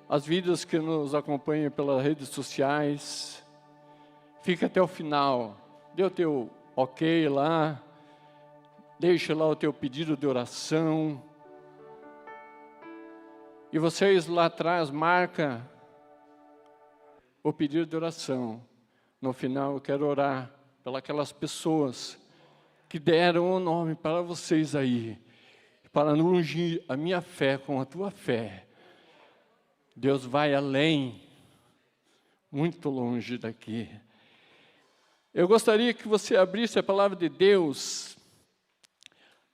as vidas que nos acompanham pelas redes sociais. Fica até o final, dê o teu ok lá, deixa lá o teu pedido de oração. E vocês lá atrás marca o pedido de oração. No final eu quero orar pelas pessoas que deram o nome para vocês aí, para ungir a minha fé com a tua fé. Deus vai além, muito longe daqui. Eu gostaria que você abrisse a palavra de Deus,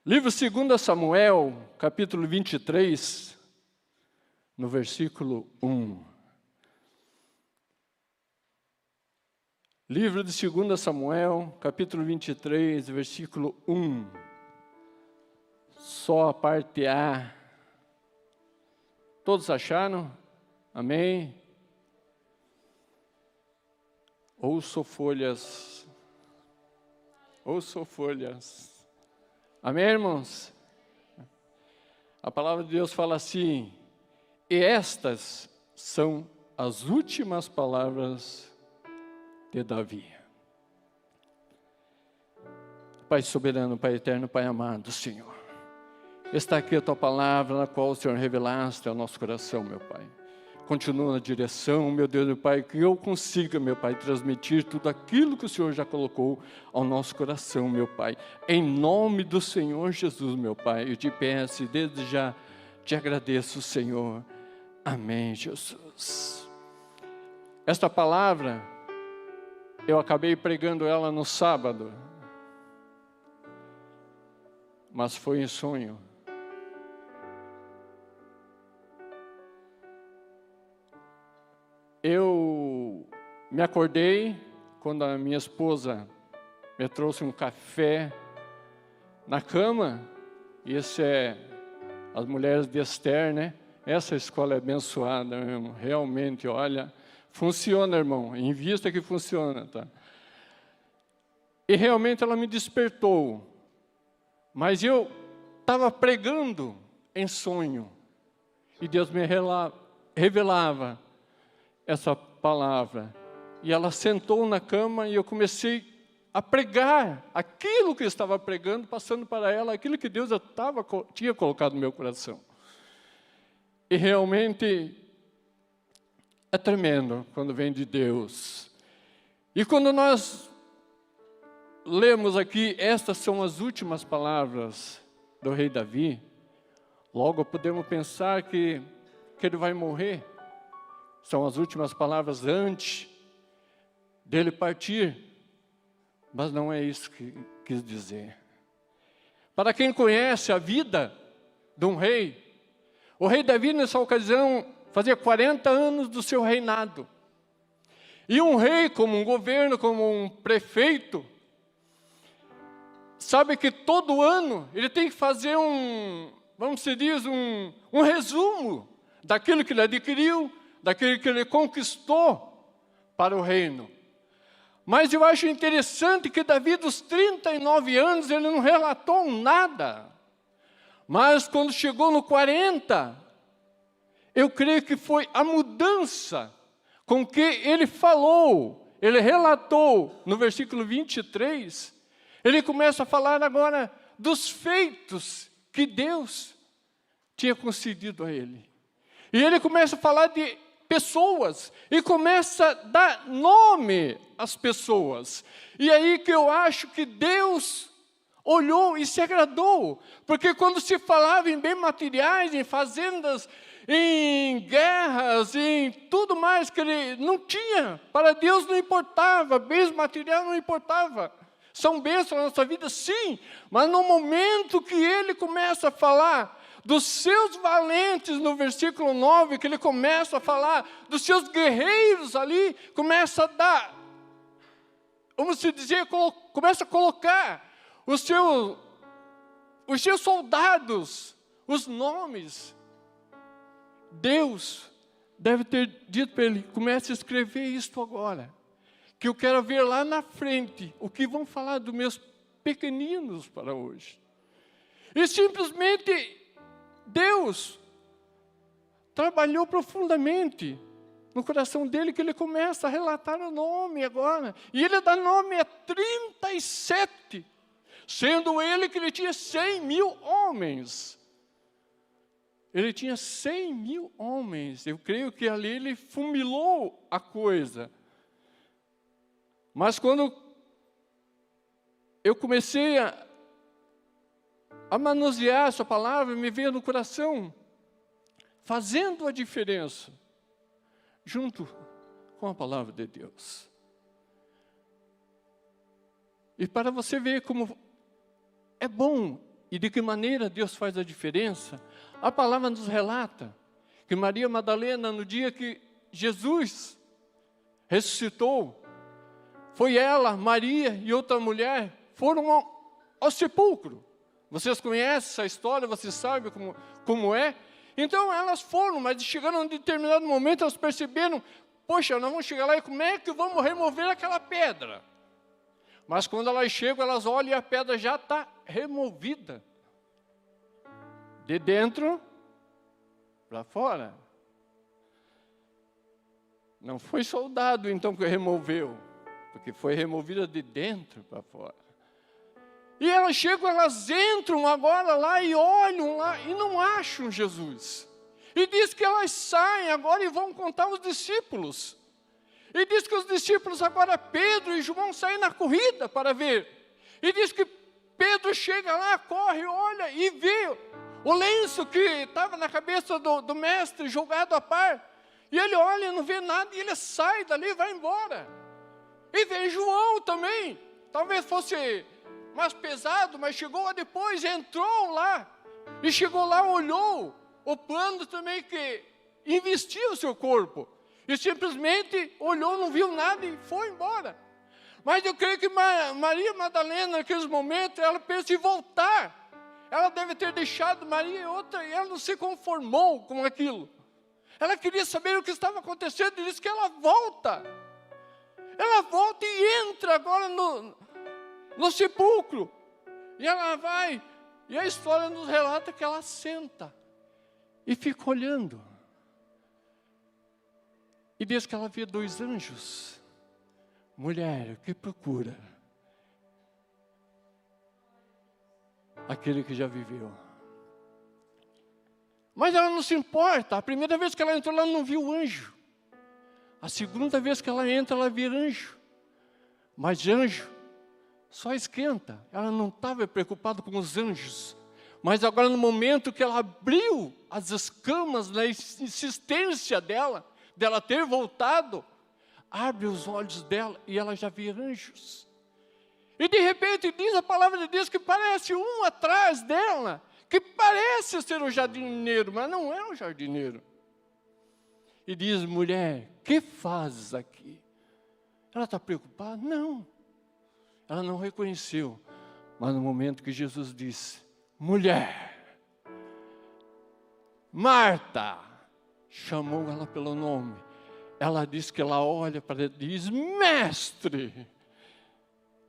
livro 2 Samuel, capítulo 23, no versículo 1. Livro de 2 Samuel, capítulo 23, versículo 1. Só a parte A. Todos acharam? Amém? Ouço folhas. Ouço folhas. Amém, irmãos? A palavra de Deus fala assim: e estas são as últimas palavras de Davi. Pai soberano, Pai eterno, Pai amado, Senhor, está aqui a Tua palavra, na qual o Senhor revelaste ao nosso coração, meu Pai. Continua na direção, meu Deus, meu Pai, que eu consiga, meu Pai, transmitir tudo aquilo que o Senhor já colocou ao nosso coração, meu Pai. Em nome do Senhor Jesus, meu Pai, eu te peço e desde já te agradeço, Senhor. Amém, Jesus. Esta palavra, eu acabei pregando ela no sábado, mas foi em sonho. Eu me acordei quando a minha esposa me trouxe um café na cama. E esse é as mulheres de Esther, né? Essa escola é abençoada, meu irmão. Realmente, olha, funciona, irmão. Invista que funciona, tá? E realmente ela me despertou. Mas eu estava pregando em sonho. E Deus me revelava essa palavra. E ela sentou na cama e eu comecei a pregar aquilo que eu estava pregando, passando para ela aquilo que Deus tinha colocado no meu coração. E realmente é tremendo quando vem de Deus. E quando nós lemos aqui, estas são as últimas palavras do rei Davi, logo podemos pensar que ele vai morrer. São as últimas palavras antes dele partir. Mas não é isso que quis dizer. Para quem conhece a vida de um rei, o rei Davi nessa ocasião fazia 40 anos do seu reinado. E um rei, como um governo, como um prefeito, sabe que todo ano ele tem que fazer um resumo daquilo que ele adquiriu, daquilo que ele conquistou para o reino. Mas eu acho interessante que Davi, dos 39 anos, ele não relatou nada. Mas quando chegou no 40, eu creio que foi a mudança com que ele falou, ele relatou no versículo 23, ele começa a falar agora dos feitos que Deus tinha concedido a ele. E ele começa a falar de pessoas, e começa a dar nome às pessoas. E aí que eu acho que Deus olhou e se agradou, porque quando se falava em bens materiais, em fazendas, em guerras, em tudo mais que ele não tinha, para Deus não importava, bens materiais não importava. São bênçãos na nossa vida, sim, mas no momento que ele começa a falar dos seus valentes, no versículo 9, que ele começa a falar dos seus guerreiros ali, começa a dar, vamos dizer, começa a colocar os seus soldados, os nomes. Deus deve ter dito para ele: comece a escrever isto agora, que eu quero ver lá na frente o que vão falar dos meus pequeninos para hoje. E simplesmente Deus trabalhou profundamente no coração dele, que ele começa a relatar o nome agora. E ele dá nome a 37, sendo ele que ele tinha 100.000 homens. Ele tinha 100.000 homens. Eu creio que ali ele fumilou a coisa. Mas quando eu comecei a manusear essa palavra, me veio no coração, fazendo a diferença, junto com a palavra de Deus. E para você ver como é bom e de que maneira Deus faz a diferença, a palavra nos relata que Maria Madalena, no dia que Jesus ressuscitou, foi ela, Maria e outra mulher, foram ao sepulcro. Vocês conhecem essa história, vocês sabem como é. Então elas foram, mas chegaram a um determinado momento, elas perceberam, poxa, nós vamos chegar lá e como é que vamos remover aquela pedra? Mas quando elas chegam, elas olham e a pedra já está removida. De dentro para fora. Não foi soldado então que removeu, porque foi removida de dentro para fora. E elas chegam, elas entram agora lá e olham lá e não acham Jesus. E diz que elas saem agora e vão contar aos discípulos. E diz que os discípulos agora, Pedro e João, saem na corrida para ver. E diz que Pedro chega lá, corre, olha e vê o lenço que estava na cabeça do mestre jogado a par. E ele olha, não vê nada e ele sai dali e vai embora. E vem João também. Talvez fosse mais pesado, mas chegou lá depois, entrou lá. E chegou lá, olhou o plano também que investiu o seu corpo. E simplesmente olhou, não viu nada e foi embora. Mas eu creio que Maria Madalena, naqueles momentos, ela pensa em voltar. Ela deve ter deixado Maria e outra, e ela não se conformou com aquilo. Ela queria saber o que estava acontecendo, e disse que ela volta. Ela volta e entra agora no sepulcro. E ela vai, e a história nos relata que ela senta e fica olhando. E diz que ela vê 2 anjos. Mulher, o que procura? Aquele que já viveu. Mas ela não se importa. A primeira vez que ela entrou, ela não viu o anjo. A segunda vez que ela entra, ela vê anjo. Mas anjo só esquenta. Ela não estava preocupada com os anjos. Mas agora, no momento que ela abriu as escamas na insistência dela ter voltado, abre os olhos dela e ela já vê anjos. E de repente diz a palavra de Deus que parece um atrás dela, que parece ser o jardineiro, mas não é o jardineiro. E diz, mulher, que fazes aqui? Ela está preocupada? Não. Ela não reconheceu. Mas no momento que Jesus disse, mulher, Marta, chamou ela pelo nome. Ela diz que ela olha para ele e diz, mestre.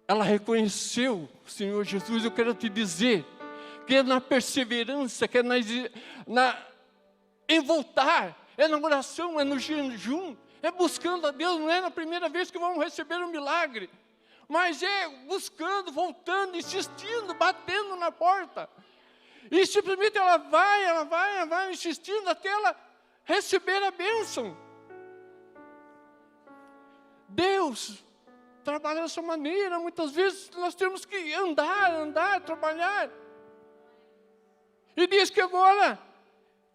Ela reconheceu o Senhor Jesus. Eu quero te dizer que é na perseverança, que é em voltar, é na oração, é no jejum, é buscando a Deus. Não é na primeira vez que vamos receber um milagre, mas é buscando, voltando, insistindo, batendo na porta. E simplesmente ela vai insistindo até ela receber a bênção. Deus trabalha dessa maneira. Muitas vezes nós temos que andar, trabalhar. E diz que agora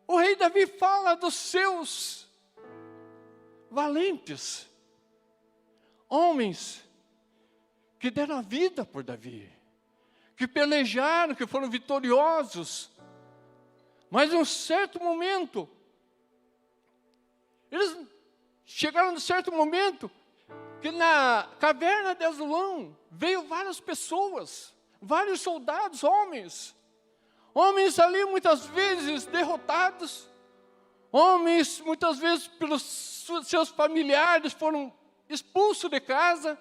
o rei Davi fala dos seus valentes, homens que deram a vida por Davi, que pelejaram, que foram vitoriosos. Mas em um certo momento, eles chegaram num certo momento, que na caverna de Adulão veio várias pessoas, vários soldados, homens ali muitas vezes derrotados, homens muitas vezes pelos seus familiares foram expulsos de casa,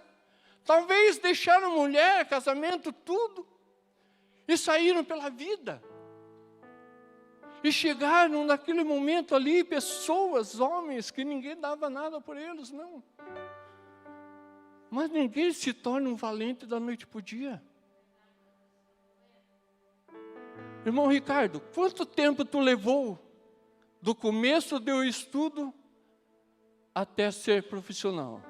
talvez deixaram mulher, casamento, tudo, e saíram pela vida. E chegaram naquele momento ali pessoas, homens, que ninguém dava nada por eles, não. Mas ninguém se torna um valente da noite para o dia. Irmão Ricardo, quanto tempo tu levou do começo do teu estudo até ser profissional?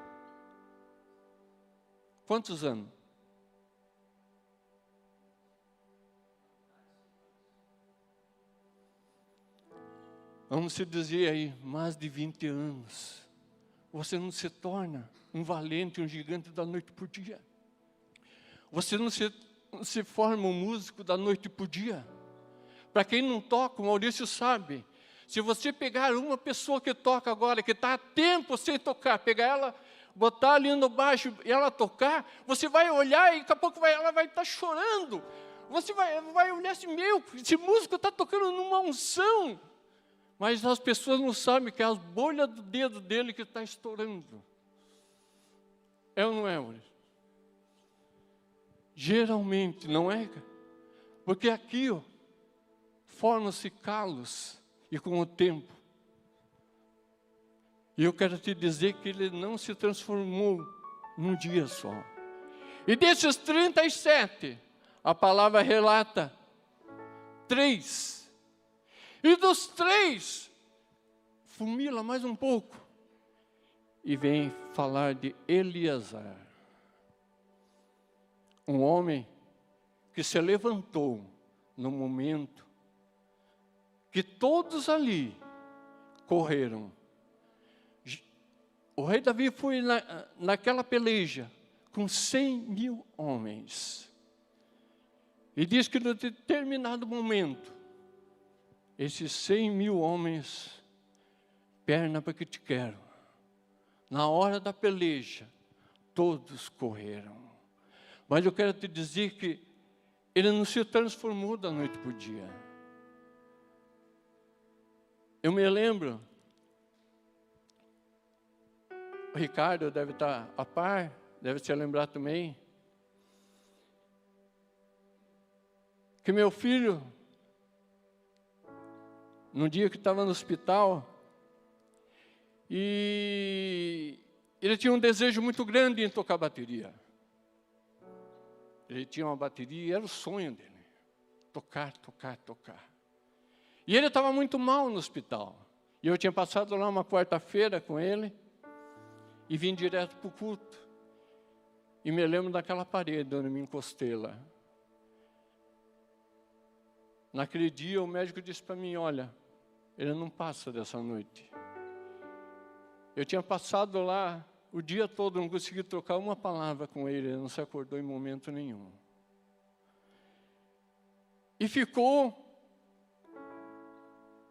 Quantos anos? Vamos se dizer aí, mais de 20 anos. Você não se torna um valente, um gigante da noite para o dia. Você não se forma um músico da noite para o dia. Para quem não toca, o Maurício sabe. Se você pegar uma pessoa que toca agora, que está há tempo sem tocar, pegar ela, botar ali no baixo e ela tocar, você vai olhar e daqui a pouco ela vai estar chorando. Você vai olhar assim, meu, esse músico está tocando numa unção. Mas as pessoas não sabem que é as bolhas do dedo dele que está estourando. É ou não é, Maurício? Geralmente, não é? Porque aqui, ó, formam-se calos, e com o tempo. E eu quero te dizer que ele não se transformou num dia só. E desses 37, a palavra relata 3. E dos 3, fumila mais um pouco. E vem falar de Eleazar. Um homem que se levantou no momento que todos ali correram. O rei Davi foi naquela peleja com 100.000 homens. E diz que no determinado momento, esses 100.000 homens, perna para que te quero, na hora da peleja, todos correram. Mas eu quero te dizer que ele não se transformou da noite para o dia. Eu me lembro, o Ricardo deve estar a par, deve se lembrar também, que meu filho, num dia que estava no hospital, e ele tinha um desejo muito grande em tocar bateria. Ele tinha uma bateria, era o sonho dele, tocar. E ele estava muito mal no hospital. E eu tinha passado lá uma quarta-feira com ele, e vim direto para o culto. E me lembro daquela parede onde me encostei lá. Naquele dia o médico disse para mim, olha, ele não passa dessa noite. Eu tinha passado lá o dia todo, não consegui trocar uma palavra com ele, ele não se acordou em momento nenhum. E ficou.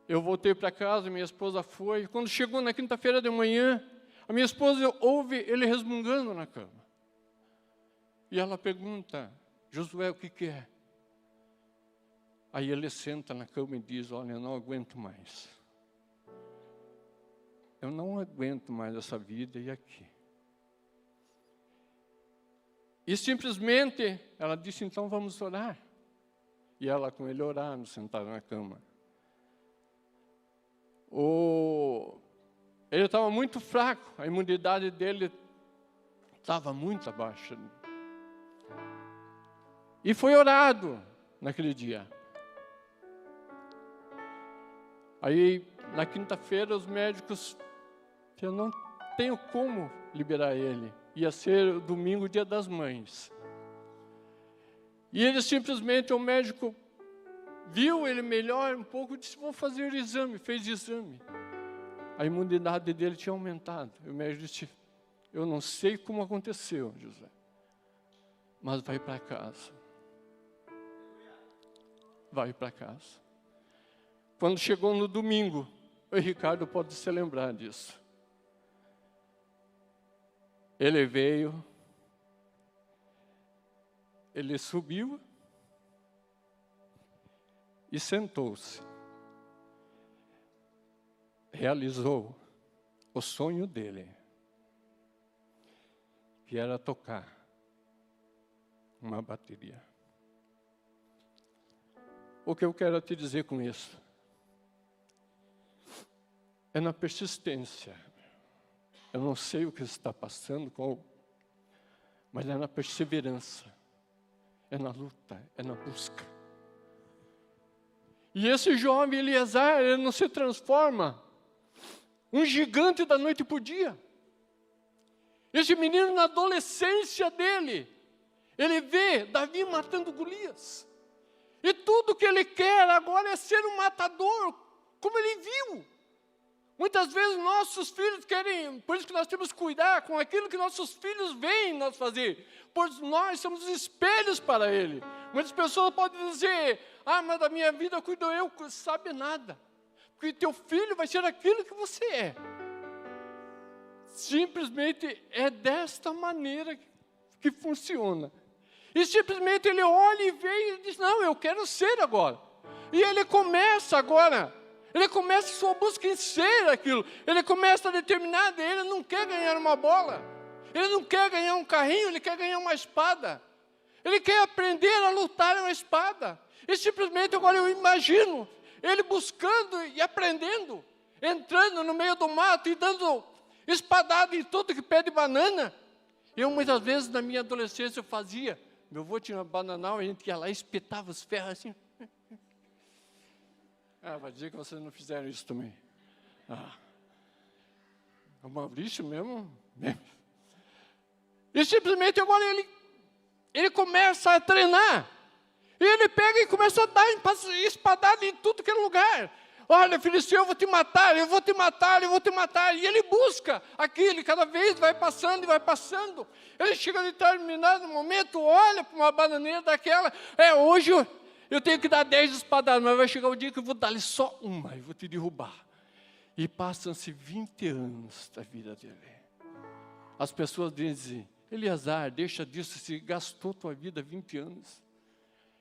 Eu voltei para casa, minha esposa foi. Quando chegou na quinta-feira de manhã, a minha esposa ouve ele resmungando na cama. E ela pergunta, Josué, o que é? Aí ele senta na cama e diz, olha, eu não aguento mais. Eu não aguento mais essa vida e aqui. E simplesmente, ela disse, então vamos orar. E ela com ele orando, sentada na cama. Ele estava muito fraco, a imunidade dele estava muito abaixo. E foi orado naquele dia. Aí, na quinta-feira, os médicos, eu não tenho como liberar ele. Ia ser o domingo, dia das mães. E ele simplesmente, o médico viu ele melhor um pouco, disse, vou fazer o exame, fez o exame. A imunidade dele tinha aumentado. O médico disse, eu não sei como aconteceu, José, mas vai para casa. Vai para casa. Quando chegou no domingo, o Ricardo pode se lembrar disso. Ele veio, ele subiu e sentou-se. Realizou o sonho dele, que era tocar uma bateria. O que eu quero te dizer com isso? é na persistência. Eu não sei o que você está passando, mas é na perseverança, é na luta, é na busca. E esse jovem Eliezer, ele não se transforma um gigante da noite para o dia. Esse menino, na adolescência dele, ele vê Davi matando Golias. E tudo que ele quer agora é ser um matador, como ele viu. Muitas vezes nossos filhos querem, por isso que nós temos que cuidar com aquilo que nossos filhos veem nós fazer, pois nós somos espelhos para ele. Muitas pessoas podem dizer, mas da minha vida cuido eu, sabe nada, porque teu filho vai ser aquilo que você é. Simplesmente é desta maneira que funciona. E simplesmente ele olha e vê e diz, não, eu quero ser agora. E ele começa agora. Ele começa sua busca em ser aquilo. Ele começa a determinar, ele não quer ganhar uma bola. Ele não quer ganhar um carrinho, ele quer ganhar uma espada. Ele quer aprender a lutar uma espada. E simplesmente agora eu imagino ele buscando e aprendendo, entrando no meio do mato e dando espadada em tudo que pede banana. Eu muitas vezes na minha adolescência eu fazia. Meu avô tinha uma bananal, a gente ia lá e espetava os ferros assim. Vai dizer que vocês não fizeram isso também. O Maurício mesmo. E simplesmente agora ele começa a treinar. E ele pega e começa a dar espadada em tudo que é lugar. Olha, Filisteu, eu vou te matar, eu vou te matar, eu vou te matar. E ele busca aquilo, cada vez vai passando e vai passando. Ele chega a determinado momento, olha para uma bananeira daquela. Hoje eu tenho que dar 10 espadadas, mas vai chegar o dia que eu vou dar-lhe só uma e vou te derrubar. E passam-se 20 anos da vida dele. As pessoas dizem, Eliezer, deixa disso, se gastou tua vida 20 anos.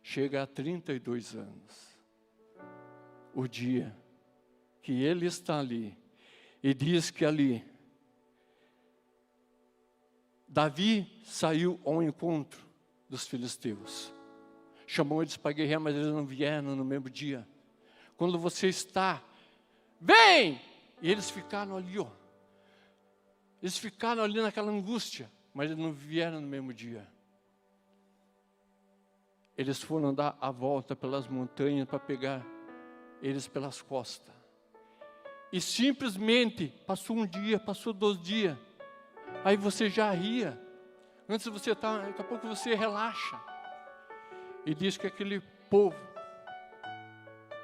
Chega a 32 anos. O dia que ele está ali, e diz que ali, Davi saiu ao encontro dos filisteus. Chamou eles para guerrear, mas eles não vieram no mesmo dia. Quando você está, vem! E eles ficaram ali, Eles ficaram ali naquela angústia, mas eles não vieram no mesmo dia. Eles foram dar a volta pelas montanhas para pegar eles pelas costas. E simplesmente, passou um dia, passou 2 dias. Aí você já ria. Antes você daqui a pouco você relaxa. E diz que aquele povo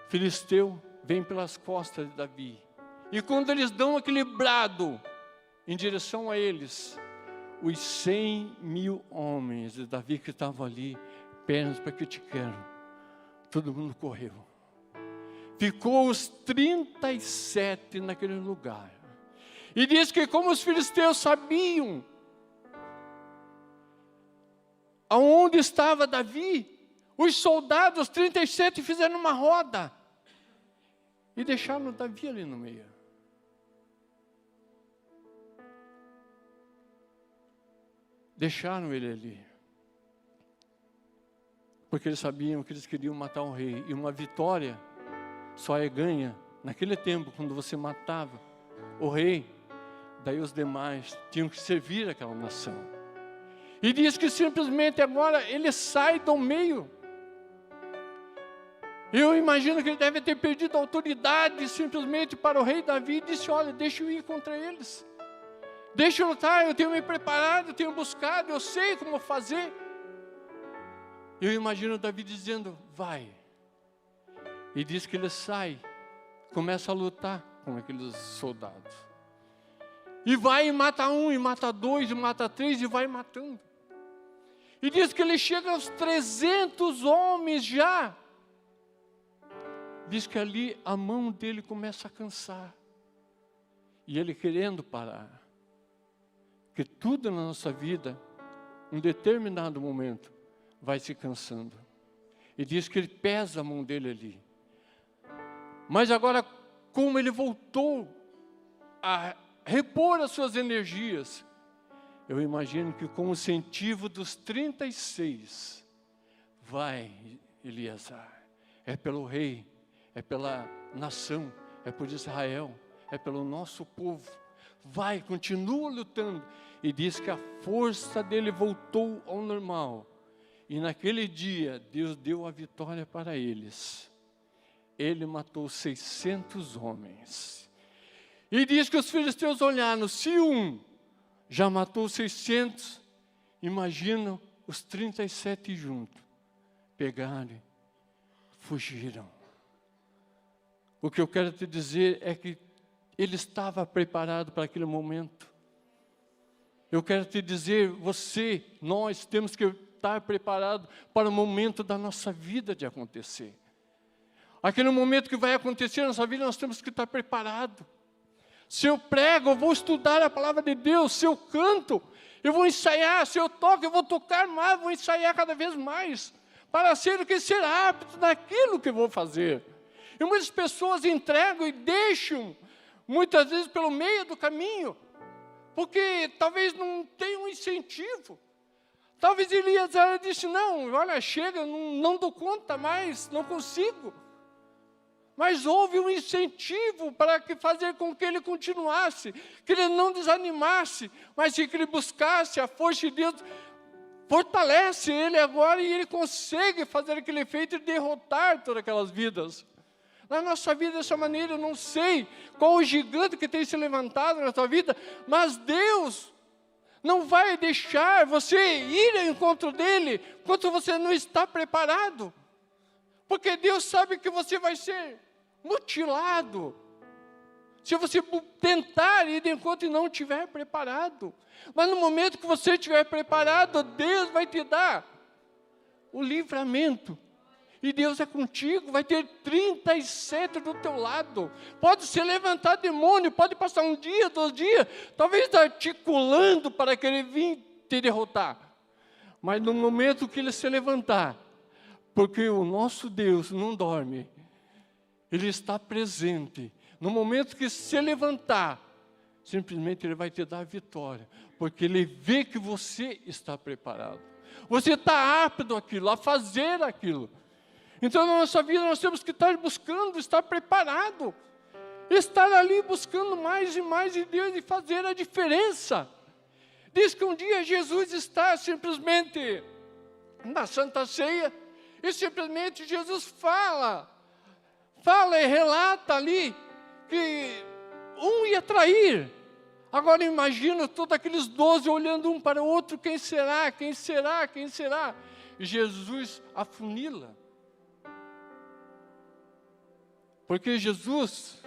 filisteu vem pelas costas de Davi. E quando eles dão aquele brado em direção a eles, os 100.000 homens de Davi que estavam ali, apenas para que eu te quero, todo mundo correu. Ficou os 37 naquele lugar. E diz que como os filisteus sabiam aonde estava Davi, os soldados, 37, fizeram uma roda. E deixaram Davi ali no meio. Deixaram ele ali. Porque eles sabiam que eles queriam matar o rei. E uma vitória só é ganha naquele tempo, quando você matava o rei. Daí os demais tinham que servir aquela nação. E diz que simplesmente agora ele sai do meio. Eu imagino que ele deve ter perdido a autoridade simplesmente para o rei Davi. E disse, olha, deixa eu ir contra eles. Deixa eu lutar, eu tenho me preparado, eu tenho buscado, eu sei como fazer. Eu imagino Davi dizendo, vai. E diz que ele sai, começa a lutar com aqueles soldados. E vai e mata um, e mata 2, e mata 3, e vai matando. E diz que ele chega aos 300 homens já. Diz que ali a mão dele começa a cansar. E ele querendo parar. Que tudo na nossa vida, em determinado momento, vai se cansando. E diz que ele pesa a mão dele ali. Mas agora, como ele voltou a repor as suas energias, eu imagino que com o incentivo dos 36, vai, Eliezer, é pelo rei, é pela nação, é por Israel, é pelo nosso povo. Vai, continua lutando. E diz que a força dele voltou ao normal. E naquele dia, Deus deu a vitória para eles. Ele matou 600 homens. E diz que os filisteus olharam, se um já matou 600, imagina os 37 juntos. Pegaram, fugiram. O que eu quero te dizer é que ele estava preparado para aquele momento. Eu quero te dizer, nós temos que estar preparados para o momento da nossa vida de acontecer. Aquele momento que vai acontecer na nossa vida, nós temos que estar preparados. Se eu prego, eu vou estudar a palavra de Deus. Se eu canto, eu vou ensaiar. Se eu toco, eu vou tocar mais, vou ensaiar cada vez mais. Para ser o que ser apto naquilo que eu vou fazer. E muitas pessoas entregam e deixam, muitas vezes pelo meio do caminho, porque talvez não tenha um incentivo. Talvez Elias disse, não, olha, chega, não dou conta mais, não consigo. Mas houve um incentivo para fazer com que ele continuasse, que ele não desanimasse, mas que ele buscasse a força de Deus, fortalece ele agora e ele consegue fazer aquele feito e derrotar todas aquelas vidas. Na nossa vida, dessa maneira, eu não sei qual o gigante que tem se levantado na tua vida, mas Deus não vai deixar você ir ao encontro dele, enquanto você não está preparado. Porque Deus sabe que você vai ser mutilado, se você tentar ir de encontro e não estiver preparado. Mas no momento que você estiver preparado, Deus vai te dar o livramento. E Deus é contigo, vai ter 37 do teu lado. Pode se levantar demônio, pode passar um dia, 2 dias, talvez articulando para querer vir te derrotar. Mas no momento que ele se levantar, porque o nosso Deus não dorme, ele está presente. No momento que se levantar, simplesmente ele vai te dar a vitória, porque ele vê que você está preparado. Você está apto àquilo, a fazer aquilo. Então, na nossa vida, nós temos que estar buscando, estar preparado. Estar ali buscando mais e mais de Deus e fazer a diferença. Diz que um dia Jesus está simplesmente na Santa Ceia e simplesmente Jesus fala e relata ali que um ia trair. Agora imagina todos aqueles 12 olhando um para o outro, quem será, quem será, quem será? E Jesus afunila. Porque Jesus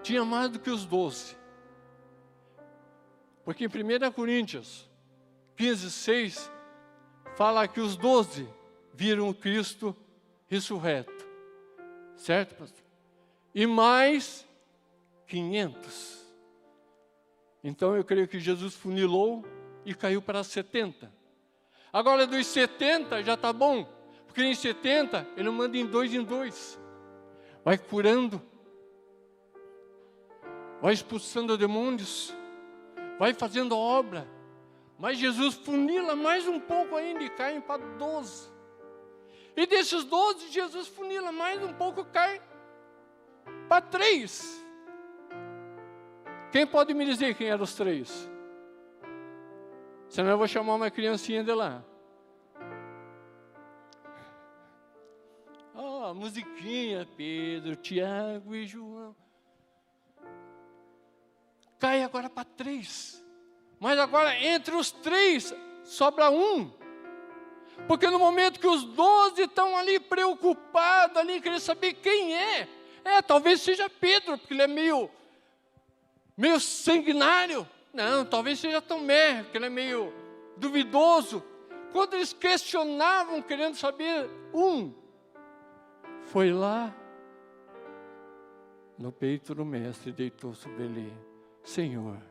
tinha mais do que os 12. Porque em 1 Coríntios 15:6 fala que os 12 viram o Cristo ressurreto. Certo, pastor? E mais 500. Então eu creio que Jesus funilou e caiu para 70. Agora dos 70 já está bom. Porque em 70 ele manda em 2 em 2. Vai curando, vai expulsando demônios, vai fazendo a obra. Mas Jesus funila mais um pouco ainda e cai para 12. E desses 12, Jesus funila mais um pouco, cai para 3. Quem pode me dizer quem eram os 3? Senão eu vou chamar uma criancinha de lá. A musiquinha, Pedro, Tiago e João. Cai agora para 3. Mas agora entre os 3 sobra 1. Porque no momento que os 12 estão ali preocupados, ali querendo saber quem é. Talvez seja Pedro, porque ele é meio sanguinário. Não, talvez seja Tomé, porque ele é meio duvidoso. Quando eles questionavam, querendo saber, foi lá no peito do mestre, deitou sobre ele. Senhor,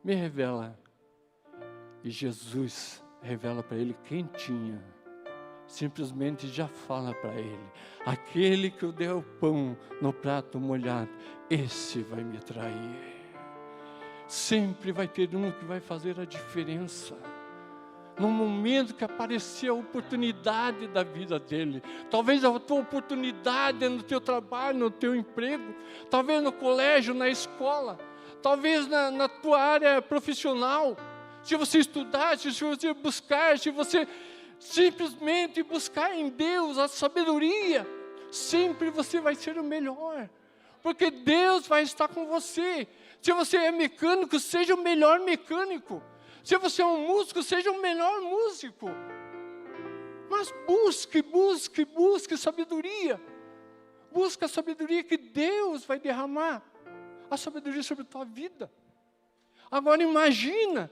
me revela. E Jesus revela para ele quem tinha. Simplesmente já fala para ele: aquele que eu der o pão no prato molhado, esse vai me trair. Sempre vai ter um que vai fazer a diferença. no momento que aparecer a oportunidade da vida dele. Talvez a tua oportunidade é no teu trabalho, no teu emprego, talvez no colégio, na escola, talvez na tua área profissional. Se você estudar, se você buscar, se você simplesmente buscar em Deus a sabedoria, sempre você vai ser o melhor, porque Deus vai estar com você. Se você é mecânico, seja o melhor mecânico. Se você é um músico, seja o melhor músico. Mas busque sabedoria. Busque a sabedoria que Deus vai derramar. A sabedoria sobre a tua vida. Agora imagina,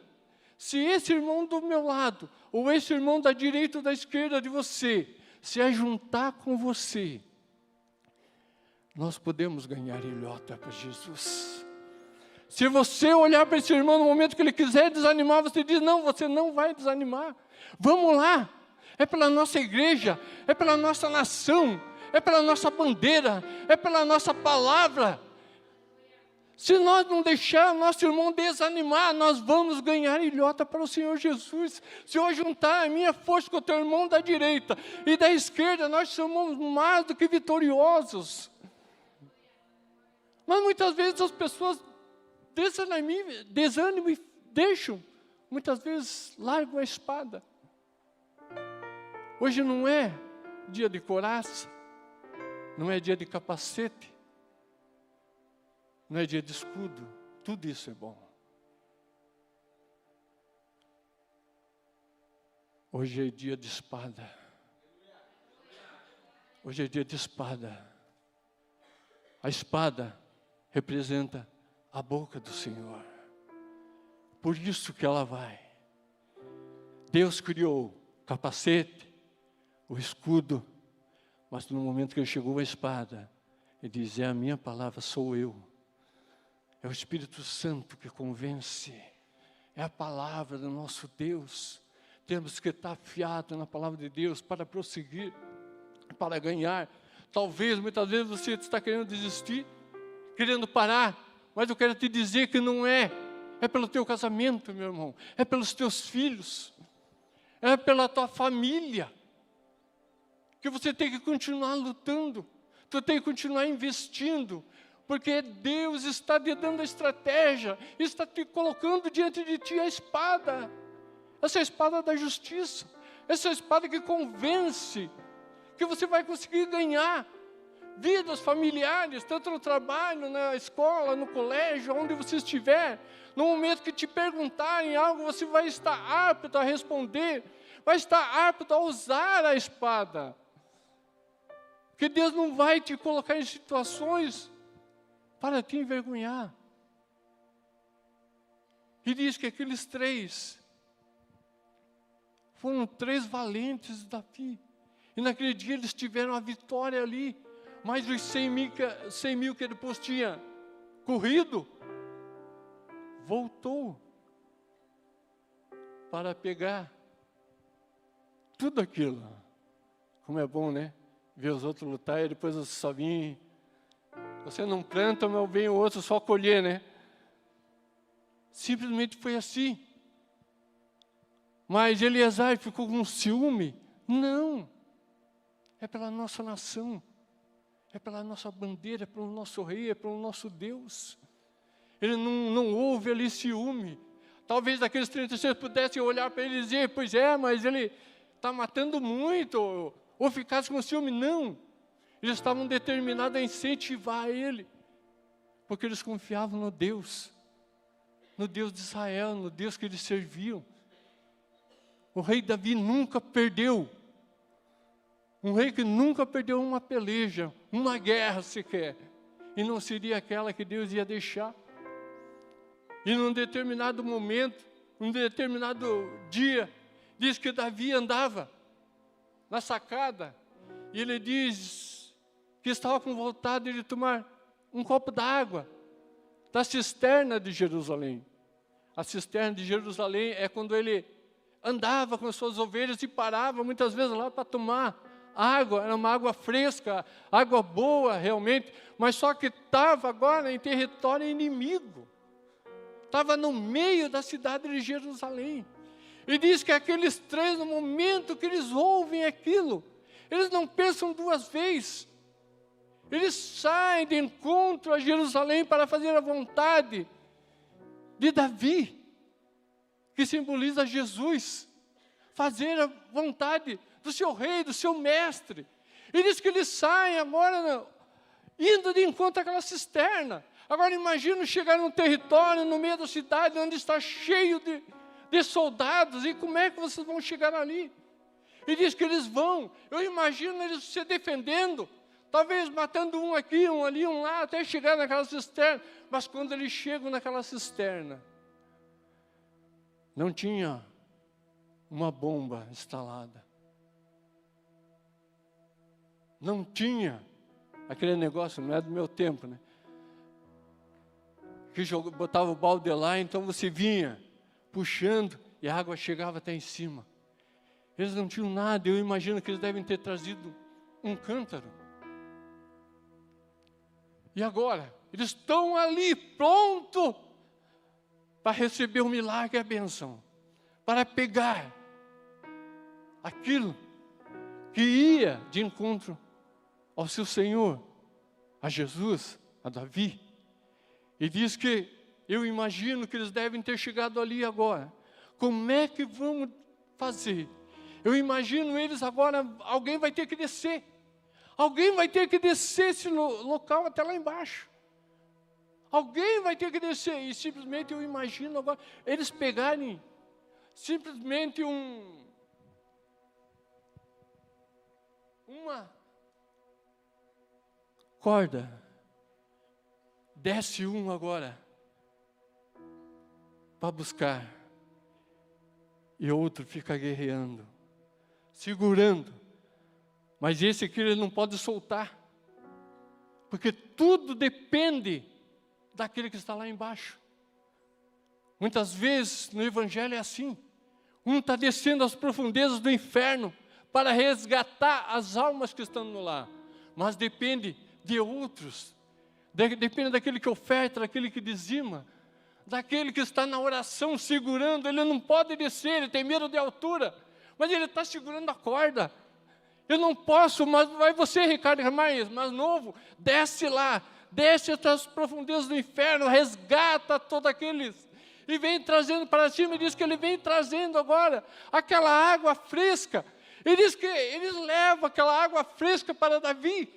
se esse irmão do meu lado, ou esse irmão da direita ou da esquerda de você, se ajuntar com você, nós podemos ganhar ilhota para Jesus. Se você olhar para esse irmão no momento que ele quiser desanimar, você diz, não, você não vai desanimar. Vamos lá, é pela nossa igreja, é pela nossa nação, é pela nossa bandeira, é pela nossa palavra. Se nós não deixar nosso irmão desanimar, nós vamos ganhar ilhota para o Senhor Jesus. Se eu juntar a minha força com o teu irmão da direita e da esquerda, nós somos mais do que vitoriosos. Mas muitas vezes as pessoas desanimam e deixam, muitas vezes largam a espada. Hoje não é dia de couraça, não é dia de capacete, não é dia de escudo, tudo isso é bom. Hoje é dia de espada. Hoje é dia de espada. A espada representa a boca do Senhor. Por isso que ela vai. Deus criou o capacete, o escudo, mas no momento que ele chegou a espada, ele diz, é a minha palavra, sou eu. É o Espírito Santo que convence. É a palavra do nosso Deus. Temos que estar afiados na palavra de Deus para prosseguir, para ganhar. Talvez, muitas vezes você está querendo desistir, querendo parar, mas eu quero te dizer que não é. É pelo teu casamento, meu irmão. É pelos teus filhos. É pela tua família. Que você tem que continuar lutando. Tu tem que continuar investindo. Porque Deus está te dando a estratégia. Está te colocando diante de ti a espada. Essa espada da justiça. Essa espada que convence. Que você vai conseguir ganhar vidas familiares, tanto no trabalho, na escola, no colégio, onde você estiver. No momento que te perguntarem algo, você vai estar apto a responder, vai estar apto a usar a espada. Porque Deus não vai te colocar em situações para te envergonhar. E diz que aqueles 3 foram 3 valentes de Davi. E naquele dia eles tiveram a vitória ali. Mas os 100 mil que depois tinha corrido, voltou para pegar tudo aquilo. Como é bom, né? Ver os outros lutar e depois você só vir. Você não planta, mas vem o outro só colher, né? Simplesmente foi assim. Mas Eleazar ficou com ciúme? Não. É pela nossa nação. É pela nossa bandeira, é pelo nosso rei, é pelo nosso Deus. Ele não houve ali ciúme. Talvez aqueles 36 pudessem olhar para ele e dizer, pois é, mas ele está matando muito, ou ficasse com ciúme. Não, eles estavam determinados a incentivar ele, porque eles confiavam no Deus de Israel, no Deus que eles serviam. O rei Davi nunca perdeu. Um rei que nunca perdeu uma peleja, uma guerra sequer. E não seria aquela que Deus ia deixar. E num determinado momento, num determinado dia, diz que Davi andava na sacada. E ele diz que estava com vontade de tomar um copo d'água da cisterna de Jerusalém. A cisterna de Jerusalém é quando ele andava com as suas ovelhas e parava muitas vezes lá para tomar água. Era uma água fresca, água boa realmente, mas só que estava agora em território inimigo. Estava no meio da cidade de Jerusalém. E diz que aqueles três, no momento que eles ouvem aquilo, eles não pensam duas vezes. Eles saem de encontro a Jerusalém para fazer a vontade de Davi, que simboliza Jesus. Fazer a vontade do seu rei, do seu mestre. E diz que eles saem agora, indo de encontro àquela cisterna. Agora imagina chegar num território, no meio da cidade, onde está cheio de soldados. E como é que vocês vão chegar ali? E diz que eles vão. Eu imagino eles se defendendo. Talvez matando um aqui, um ali, um lá, até chegar naquela cisterna. Mas quando eles chegam naquela cisterna, não tinha uma bomba instalada. Não tinha aquele negócio, não é do meu tempo, né? Que botava o balde lá, então você vinha puxando e a água chegava até em cima. Eles não tinham nada, eu imagino que eles devem ter trazido um cântaro. E agora, eles estão ali, pronto para receber o milagre e a bênção, para pegar aquilo que ia de encontro ao seu Senhor, a Jesus, a Davi. E diz que, eu imagino que eles devem ter chegado ali agora. Como é que vamos fazer? Eu imagino eles agora, alguém vai ter que descer. Alguém vai ter que descer esse local até lá embaixo. Alguém vai ter que descer. E simplesmente eu imagino agora, eles pegarem simplesmente uma corda. Desce um agora para buscar. E outro fica guerreando, segurando. Mas esse aqui ele não pode soltar. Porque tudo depende daquele que está lá embaixo. Muitas vezes no Evangelho é assim. Um está descendo às profundezas do inferno para resgatar as almas que estão lá. Mas depende de outros. Depende daquele que oferta, daquele que dizima, daquele que está na oração segurando. Ele não pode descer, ele tem medo de altura, mas ele está segurando a corda. Eu não posso, mas vai você, Ricardo Ramarez, mais novo, desce lá, desce até as profundezas do inferno, resgata todos aqueles, e vem trazendo para cima. E diz que ele vem trazendo agora aquela água fresca. E diz que eles levam aquela água fresca para Davi,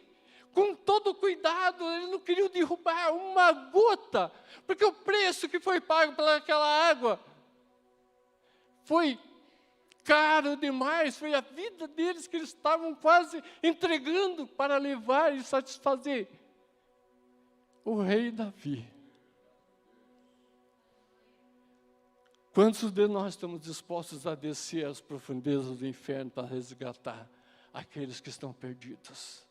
com todo cuidado. Eles não queriam derrubar uma gota, porque o preço que foi pago pelaquela água foi caro demais, foi a vida deles que eles estavam quase entregando para levar e satisfazer o rei Davi. Quantos de nós estamos dispostos a descer às profundezas do inferno para resgatar aqueles que estão perdidos?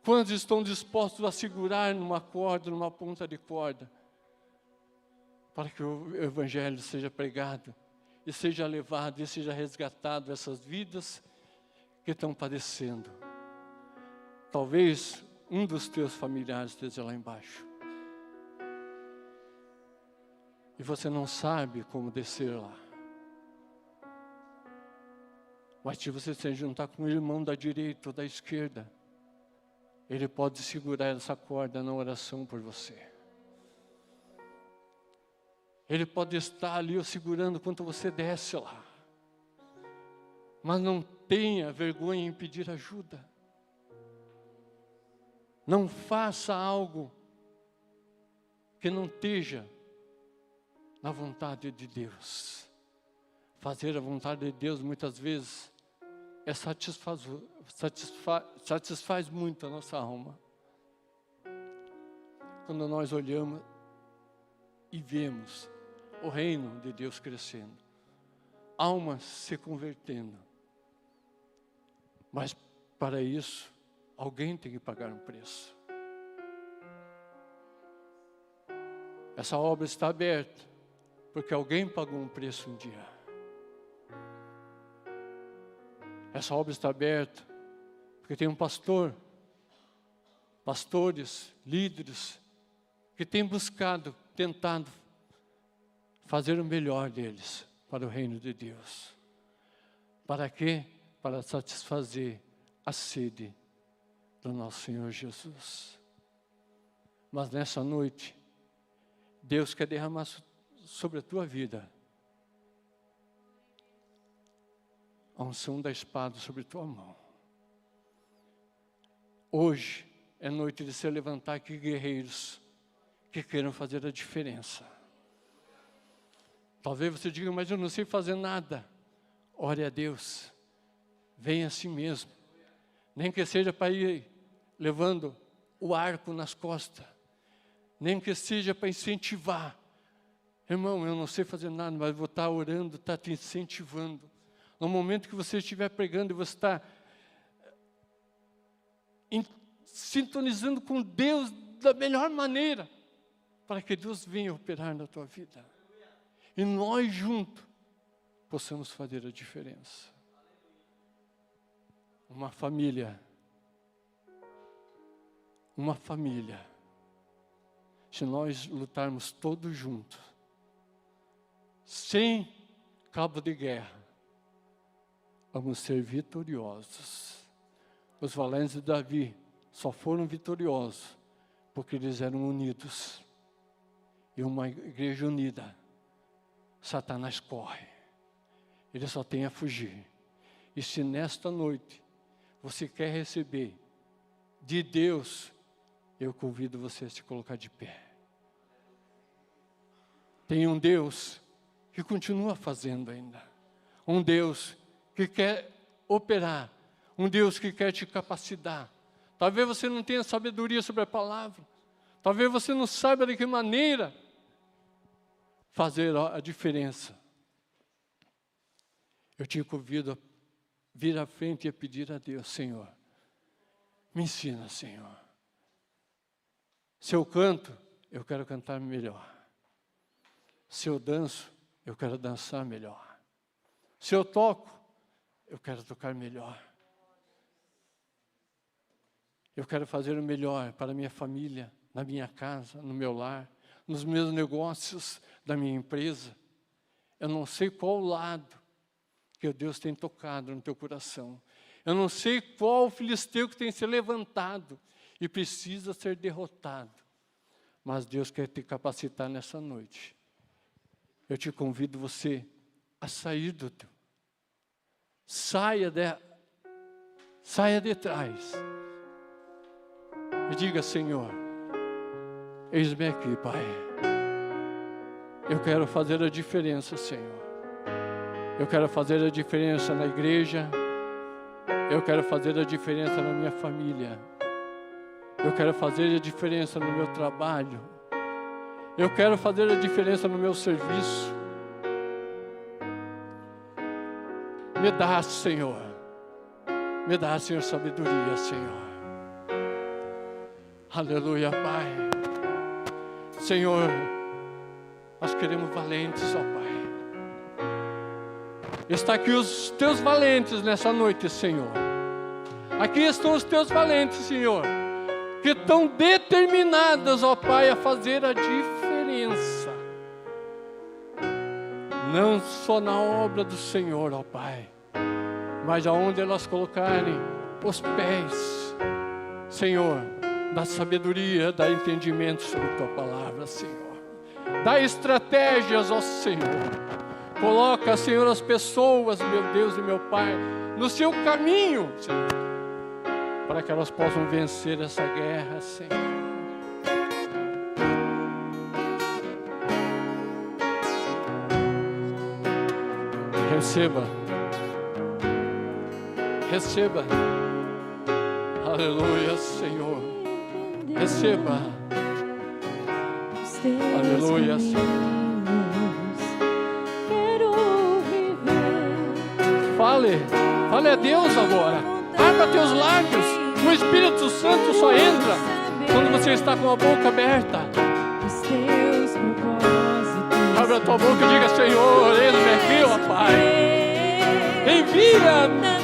Quantos estão dispostos a segurar numa corda, numa ponta de corda, para que o Evangelho seja pregado e seja levado e seja resgatado essas vidas que estão padecendo? Talvez um dos teus familiares esteja lá embaixo. E você não sabe como descer lá. Mas se você se juntar com o irmão da direita ou da esquerda, ele pode segurar essa corda na oração por você. Ele pode estar ali segurando enquanto você desce lá. Mas não tenha vergonha em pedir ajuda. Não faça algo que não esteja na vontade de Deus. Fazer a vontade de Deus muitas vezes satisfaz muito a nossa alma. Quando nós olhamos e vemos o reino de Deus crescendo, almas se convertendo. Mas para isso, alguém tem que pagar um preço. Essa obra está aberta, porque alguém pagou um preço um dia. Essa obra está aberta, porque tem um pastor, pastores, líderes, que têm buscado, tentado fazer o melhor deles para o reino de Deus. Para quê? Para satisfazer a sede do nosso Senhor Jesus. Mas nessa noite, Deus quer derramar sobre a tua vida a unção da espada sobre a tua mão. Hoje é noite de se levantar aqui guerreiros que queiram fazer a diferença. Talvez você diga, mas eu não sei fazer nada. Ore a Deus. Venha assim mesmo. Nem que seja para ir levando o arco nas costas. Nem que seja para incentivar. Irmão, eu não sei fazer nada, mas vou estar orando, estar te incentivando. No momento que você estiver pregando e você está sintonizando com Deus da melhor maneira, para que Deus venha operar na tua vida. E nós juntos possamos fazer a diferença. Uma família, se nós lutarmos todos juntos, sem cabo de guerra, vamos ser vitoriosos. Os valentes de Davi só foram vitoriosos porque eles eram unidos. E uma igreja unida, Satanás corre. Ele só tem a fugir. E se nesta noite você quer receber de Deus, eu convido você a se colocar de pé. Tem um Deus que continua fazendo ainda. Um Deus que quer operar. Um Deus que quer te capacitar. Talvez você não tenha sabedoria sobre a palavra. Talvez você não saiba de que maneira fazer a diferença. Eu te convido a vir à frente e a pedir a Deus, Senhor, me ensina, Senhor. Se eu canto, eu quero cantar melhor. Se eu danço, eu quero dançar melhor. Se eu toco, eu quero tocar melhor. Eu quero fazer o melhor para a minha família, na minha casa, no meu lar, nos meus negócios, da minha empresa. Eu não sei qual lado que Deus tem tocado no teu coração. Eu não sei qual filisteu que tem se levantado e precisa ser derrotado. Mas Deus quer te capacitar nessa noite. Eu te convido você a sair do teu. Saia de trás. E diga, Senhor, eis-me aqui, Pai. Eu quero fazer a diferença, Senhor. Eu quero fazer a diferença na igreja. Eu quero fazer a diferença na minha família. Eu quero fazer a diferença no meu trabalho. Eu quero fazer a diferença no meu serviço. Me dá, Senhor. Me dá, Senhor, sabedoria, Senhor. Aleluia, Pai. Senhor, nós queremos valentes, ó Pai. Está aqui os teus valentes nessa noite, Senhor. Aqui estão os teus valentes, Senhor, que estão determinadas, ó Pai, a fazer a diferença. Não só na obra do Senhor, ó Pai, mas aonde elas colocarem os pés, Senhor, da sabedoria, da entendimento sobre a tua palavra, Senhor. Dá estratégias, ó Senhor. Coloca, Senhor, as pessoas, meu Deus e meu Pai, no seu caminho, Senhor, para que elas possam vencer essa guerra, Senhor. Receba. Receba. Aleluia, Senhor. Receba. Aleluia, Senhor. Fale a Deus agora. Abra teus lábios. O Espírito Santo só entra quando você está com a boca aberta. Abra a tua boca e diga, Senhor, eis-me aqui, ó Pai. Envia-me.